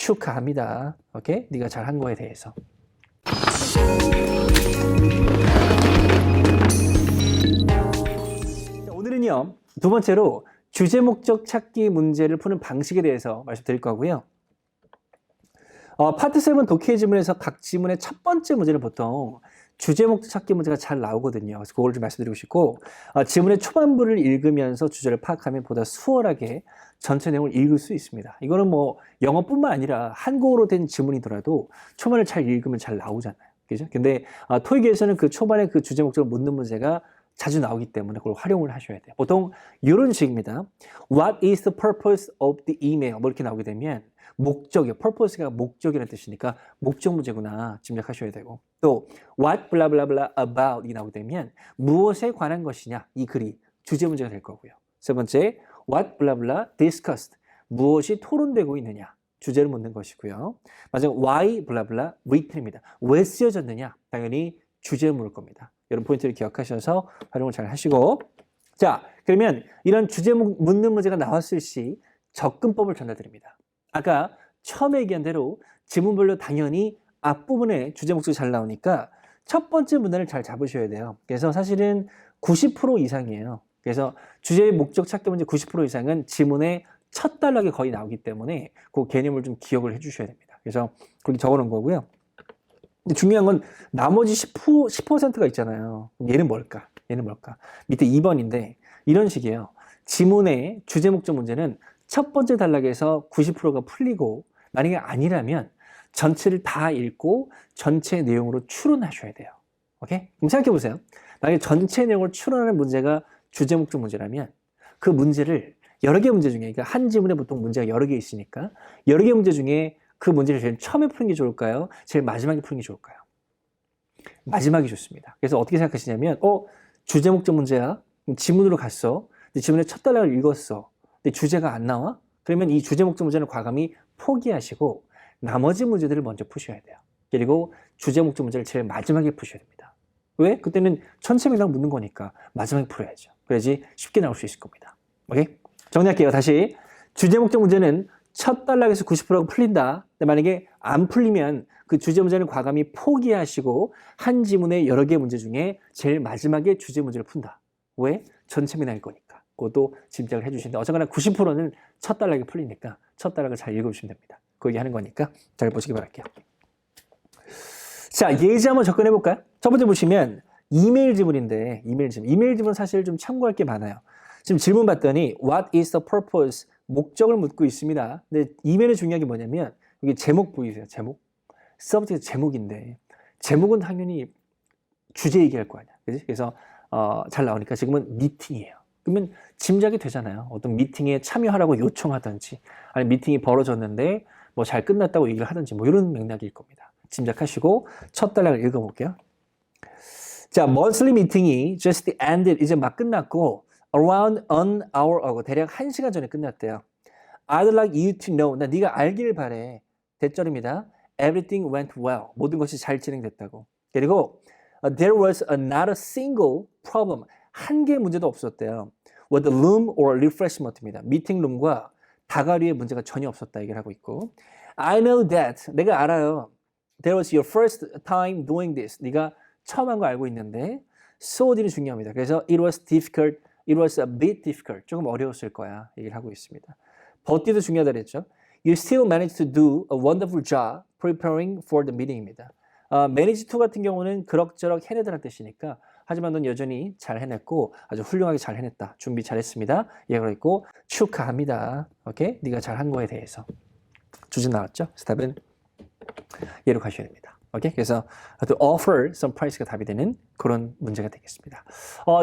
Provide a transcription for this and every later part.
축하합니다. 오케이? 네가 잘한 거에 대해서. 오늘은요, 두 번째로 주제 목적 찾기 문제를 푸는 방식에 대해서 말씀드릴 거고요. 파트 7 독해 지문에서 각 지문의 첫 번째 문제는 보통 주제 목적 찾기 문제가 잘 나오거든요. 그래서 그걸 좀 말씀드리고 싶고, 지문의 초반부를 읽으면서 주제를 파악하면 보다 수월하게 전체 내용을 읽을 수 있습니다. 이거는 뭐 영어뿐만 아니라 한국어로 된 지문이더라도 초반을 잘 읽으면 잘 나오잖아요. 그죠? 근데 토익에서는 그 초반에 그 주제 목적을 묻는 문제가 자주 나오기 때문에 그걸 활용을 하셔야 돼요. 보통 이런 식입니다. What is the purpose of the email? 뭐 이렇게 나오게 되면 목적이요. purpose가 목적이라는 뜻이니까 목적 문제구나 짐작하셔야 되고, 또 what blah blah blah about 이 나오게 되면 무엇에 관한 것이냐, 이 글이 주제 문제가 될 거고요. 세 번째 what blah blah discussed 무엇이 토론되고 있느냐, 주제를 묻는 것이고요. 마지막 why blah blah written입니다. 왜 쓰여졌느냐, 당연히 주제를 물을 겁니다. 이런 포인트를 기억하셔서 활용을 잘 하시고, 자, 그러면 이런 주제 묻는 문제가 나왔을 시 접근법을 전해드립니다. 아까 처음에 얘기한 대로 지문별로 당연히 앞부분에 주제 목적이 잘 나오니까 첫 번째 문단을 잘 잡으셔야 돼요. 그래서 사실은 90% 이상이에요. 그래서 주제 목적 찾기 문제 90% 이상은 지문의 첫 단락에 거의 나오기 때문에 그 개념을 좀 기억을 해 주셔야 됩니다. 그래서 그렇게 적어 놓은 거고요. 근데 중요한 건 나머지 10%가 있잖아요. 얘는 뭘까? 얘는 뭘까? 밑에 2번인데 이런 식이에요. 지문의 주제 목적 문제는 첫 번째 단락에서 90%가 풀리고, 만약에 아니라면 전체를 다 읽고 전체 내용으로 추론하셔야 돼요. 오케이? 그럼 생각해 보세요. 만약에 전체 내용을 추론하는 문제가 주제 목적 문제라면 그 문제를 여러 개 문제 중에, 그러니까 한 지문에 보통 문제가 여러 개 있으니까 여러 개 문제 중에 그 문제를 제일 처음에 푸는 게 좋을까요? 제일 마지막에 푸는 게 좋을까요? 마지막이 좋습니다. 그래서 어떻게 생각하시냐면, 주제 목적 문제야. 지문으로 갔어. 근데 지문의 첫 단락을 읽었어. 근데 주제가 안 나와? 그러면 이 주제 목적 문제는 과감히 포기하시고 나머지 문제들을 먼저 푸셔야 돼요. 그리고 주제 목적 문제를 제일 마지막에 푸셔야 됩니다. 왜? 그때는 전체 맥락 묻는 거니까 마지막에 풀어야죠. 그래야지 쉽게 나올 수 있을 겁니다. 오케이? 정리할게요. 다시. 주제 목적 문제는 첫 단락에서 90%가 풀린다. 근데 만약에 안 풀리면 그 주제 문제는 과감히 포기하시고 한 지문의 여러 개 문제 중에 제일 마지막에 주제 문제를 푼다. 왜? 전체 맥락일 거니까. 그것도 짐작을 해주시는데, 어쨌거나 90%는 첫 단락이 풀리니까 첫 단락을 잘 읽어주시면 됩니다. 그 얘기 하는 거니까 잘 보시기 바랄게요. 자, 예제 한번 접근해 볼까요? 첫 번째 보시면 이메일 지문인데, 이메일 지문 사실 좀 참고할 게 많아요. 지금 질문 봤더니 What is the purpose? 목적을 묻고 있습니다. 근데 이메일의 중요한 게 뭐냐면 여기 제목 보이세요? 제목? 서브젝트 제목인데 제목은 당연히 주제 얘기할 거 아니야. 그치? 그래서 잘 나오니까 지금은 미팅이에요. 그러면 짐작이 되잖아요. 어떤 미팅에 참여하라고 요청하든지, 아니면 미팅이 벌어졌는데 뭐 잘 끝났다고 얘기를 하든지, 뭐 이런 맥락일 겁니다. 짐작하시고 첫 단락을 읽어볼게요. 자, monthly 미팅이 just ended, 이제 막 끝났고 around an hour ago, 대략 1시간 전에 끝났대요. I'd like you to know, 나 네가 알길 바래. 대절입니다. Everything went well, 모든 것이 잘 진행됐다고. 그리고 there was not a single problem, 한 개의 문제도 없었대요. with the room or refreshment입니다. 미팅룸과 다가리의 문제가 전혀 없었다 얘기를 하고 있고, I know that, 내가 알아요. That was your first time doing this. 네가 처음 한 거 알고 있는데, so did이 중요합니다. 그래서 it was difficult, it was a bit difficult. 조금 어려웠을 거야 얘기를 하고 있습니다. but did도 중요하다 그랬죠. You still managed to do a wonderful job preparing for the meeting입니다. manage to 같은 경우는 그럭저럭 해내다는 뜻이니까, 하지만 넌 여전히 잘 해냈고 아주 훌륭하게 잘 해냈다. 준비 잘했습니다. 얘기가 있고, 축하합니다. 오케이? 네가 잘한 거에 대해서. 주제 나왔죠? 스탑은 얘로 가셔야 됩니다. 오케이? 그래서 to offer some price가 답이 되는 그런 문제가 되겠습니다.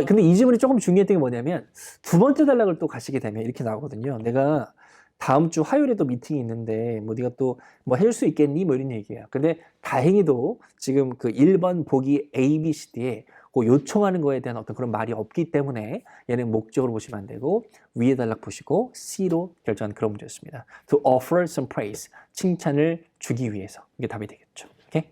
근데 이 질문이 조금 중요했던 게 뭐냐면 두 번째 단락을 또 가시게 되면 이렇게 나오거든요. 내가 다음 주 화요일에 또 미팅이 있는데 뭐 네가 또 뭐 해줄 수 있겠니? 뭐 이런 얘기예요. 근데 다행히도 지금 그 1번 보기 A, B, C, D에 그 요청하는 거에 대한 어떤 그런 말이 없기 때문에 얘는 목적으로 보시면 안 되고 위에 단락 보시고 C로 결정한 그런 문제였습니다. To offer some praise, 칭찬을 주기 위해서. 이게 답이 되겠죠. 오케이?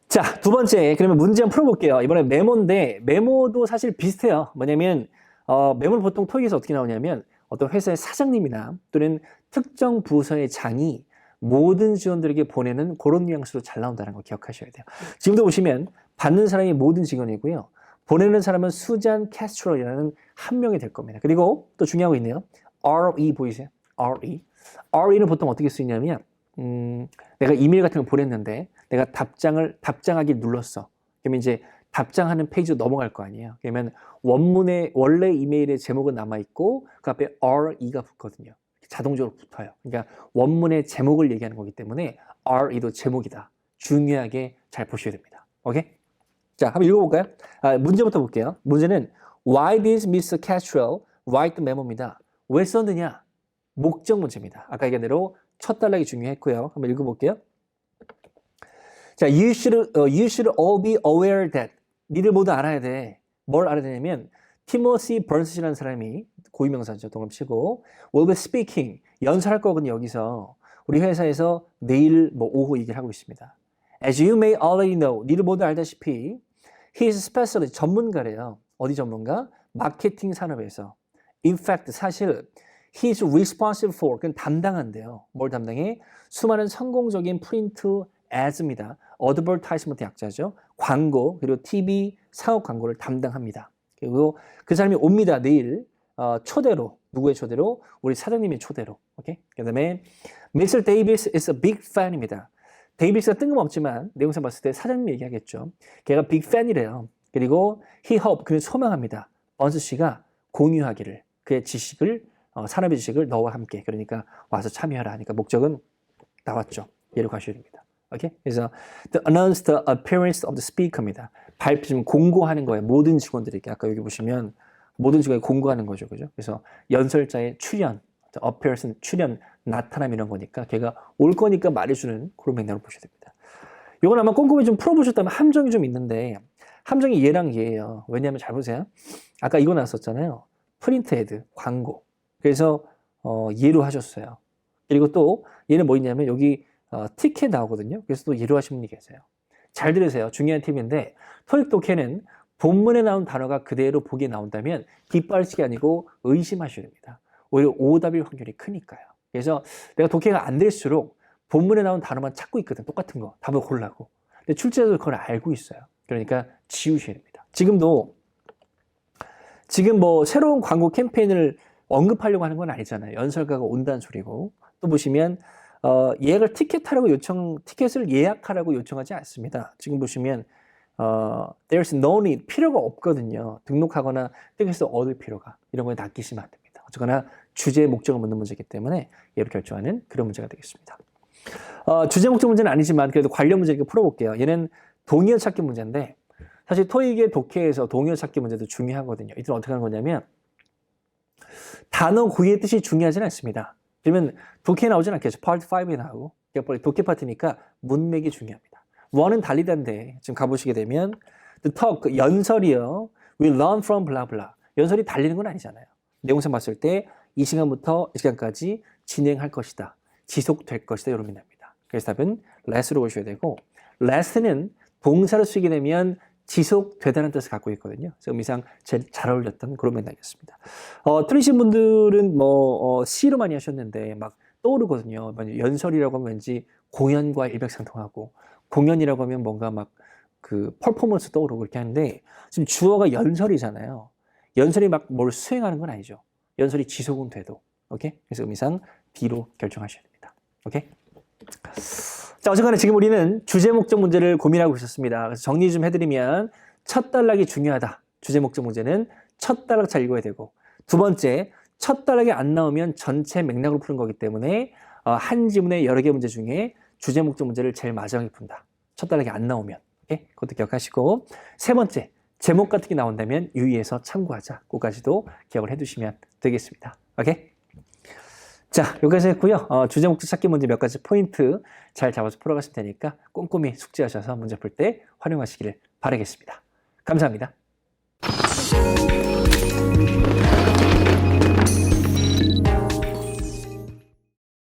자, 두 번째, 그러면 문제 한번 풀어볼게요. 이번엔 메모인데 메모도 사실 비슷해요. 뭐냐면 메모는 보통 토익에서 어떻게 나오냐면 어떤 회사의 사장님이나 또는 특정 부서의 장이 모든 직원들에게 보내는 그런 뉘앙스로 잘 나온다는 거 기억하셔야 돼요. 지금도 보시면 받는 사람이 모든 직원이고요. 보내는 사람은 수잔 캐스트럴이라는 한 명이 될 겁니다. 그리고 또 중요한 거 있네요. RE 보이세요? RE. RE는 보통 어떻게 쓰이냐면 내가 이메일 같은 걸 보냈는데 내가 답장하기 눌렀어. 그러면 이제 답장하는 페이지로 넘어갈 거 아니에요. 그러면 원문의 원래 이메일의 제목은 남아있고 그 앞에 RE가 붙거든요. 자동적으로 붙어요. 그러니까 원문의 제목을 얘기하는 거기 때문에 RE도 제목이다. 중요하게 잘 보셔야 됩니다. 오케이? 자, 한번 읽어볼까요? 문제부터 볼게요. 문제는 Why did Mr. Castro write the memo입니다. 왜 썼느냐? 목적 문제입니다. 아까 얘기한 대로 첫 단락이 중요했고요. 한번 읽어볼게요. 자, you should all be aware that. 니들 모두 알아야 돼. 뭘 알아야 되냐면 티모시 버넌스라는 사람이 고유명사죠. 동업치고 will be speaking. 연설할 거거든요. 여기서. 우리 회사에서 내일 오후 얘기를 하고 있습니다. As you may already know. 니들 모두 알다시피 he is specialist. 전문가래요. 어디 전문가? 마케팅 산업에서. In fact, 사실 he is responsible for. 그건 담당한대요. 뭘 담당해? 수많은 성공적인 프린트 ads입니다. advertisement 약자죠. 광고 그리고 TV 사업 광고를 담당합니다. 그리고 그 사람이 옵니다. 내일 초대로 누구의 초대로? 우리 사장님의 초대로. 오케이. 그다음에 Mr. Davis is a big fan입니다. 데이비스가 뜬금없지만 내용상 봤을 때 사장님 얘기하겠죠. 걔가 big fan이래요. 그리고 he hope 그는 소망합니다. 번스 씨가 공유하기를 그의 지식을 산업의 지식을 너와 함께 그러니까 와서 참여하라 하니까 목적은 나왔죠. 얘로 가셔야 됩니다. 오케이? 그래서 to announce the appearance of the speaker입니다. 발표 좀 공고하는 거예요. 모든 직원들에게 아까 여기 보시면 모든 직원이 공고하는 거죠, 그죠? 그래서 연설자의 출연, appearance 출연, 나타남 이런 거니까 걔가 올 거니까 말해주는 그런 맥락으로 보셔야 됩니다. 이건 아마 꼼꼼히 좀 풀어보셨다면 함정이 좀 있는데 함정이 얘랑 얘예요. 왜냐하면 잘 보세요. 아까 이거 나왔었잖아요. 프린트 애드, 광고. 그래서 얘로 하셨어요. 그리고 또 얘는 뭐 있냐면 여기 티켓 나오거든요. 그래서 또 예로 하신 분이 계세요. 잘 들으세요. 중요한 팁인데 토익 독해는 본문에 나온 단어가 그대로 보기에 나온다면 기뻐하시기 아니고 의심하셔야 됩니다. 오히려 오답일 확률이 크니까요. 그래서 내가 독해가 안 될수록 본문에 나온 단어만 찾고 있거든. 똑같은 거. 답을 고르려고. 근데 출제자도 그걸 알고 있어요. 그러니까 지우셔야 됩니다. 지금 뭐 새로운 광고 캠페인을 언급하려고 하는 건 아니잖아요. 연설가가 온다는 소리고. 또 보시면 예약을 티켓을 예약하라고 요청하지 않습니다. 지금 보시면 there's no need 필요가 없거든요. 등록하거나 티켓을 얻을 필요가 이런 거에 낚이시면 안 됩니다. 어쨌거나 주제의 목적을 묻는 문제이기 때문에 얘를 결정하는 그런 문제가 되겠습니다. 주제 목적 문제는 아니지만 그래도 관련 문제 이렇게 풀어볼게요. 얘는 동의어 찾기 문제인데 사실 토익의 독해에서 동의어 찾기 문제도 중요하거든요. 이들은 어떻게 하는 거냐면 단어 구의 뜻이 중요하지는 않습니다. 그러면 독해에 나오진 않겠죠. 파트 5에 나오고 독해 파트니까 문맥이 중요합니다. 원은 달리다인데 지금 가보시게 되면 the talk, 연설이요. We learn from blah blah. 연설이 달리는 건 아니잖아요. 내용상 봤을 때 이 시간부터 이 시간까지 진행할 것이다. 지속될 것이다. 이런 의미입니다. 그래서 답은 last로 보셔야 되고 last는 동사를 쓰게 되면 지속되다는 뜻을 갖고 있거든요. 그래서 의미상 제일 잘 어울렸던 그런 맥락이었습니다. 틀리신 분들은 C로 많이 하셨는데 막 떠오르거든요. 연설이라고 하면 왠지 공연과 일맥상통하고 공연이라고 하면 뭔가 막 그 퍼포먼스 떠오르고 그렇게 하는데 지금 주어가 연설이잖아요. 연설이 막 뭘 수행하는 건 아니죠. 연설이 지속은 돼도. 오케이? 그래서 의미상 D로 결정하셔야 됩니다. 오케이? 자, 어쨌거나 지금 우리는 주제 목적 문제를 고민하고 있었습니다. 그래서 정리 좀 해드리면 첫 단락이 중요하다. 주제 목적 문제는 첫 단락 잘 읽어야 되고 두 번째, 첫 단락이 안 나오면 전체 맥락으로 푸는 거기 때문에 한 지문의 여러 개 문제 중에 주제 목적 문제를 제일 마지막에 푼다. 첫 단락이 안 나오면. 오케이? 그것도 기억하시고 세 번째, 제목 같은 게 나온다면 유의해서 참고하자. 그거까지도 기억을 해두시면 되겠습니다. 오케이? 자, 여기까지 했고요. 주제 목적 찾기 문제 몇 가지 포인트 잘 잡아서 풀어가실 테니까 꼼꼼히 숙지하셔서 문제 풀 때 활용하시기를 바라겠습니다. 감사합니다.